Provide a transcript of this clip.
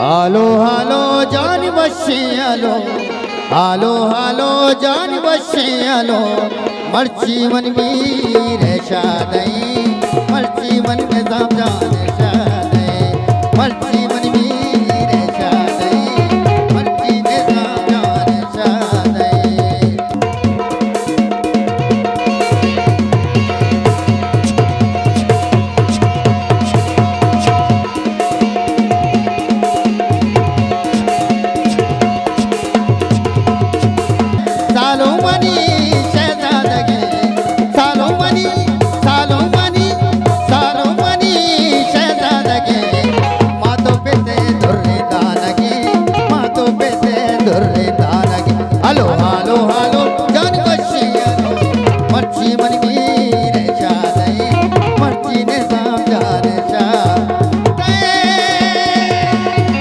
हालो हालो जान बसे आलो, हालो हालो जान बसे आलो, मर्ची मन में रहशा नहीं, मर्ची मन में जान शाह नहीं, मर्ची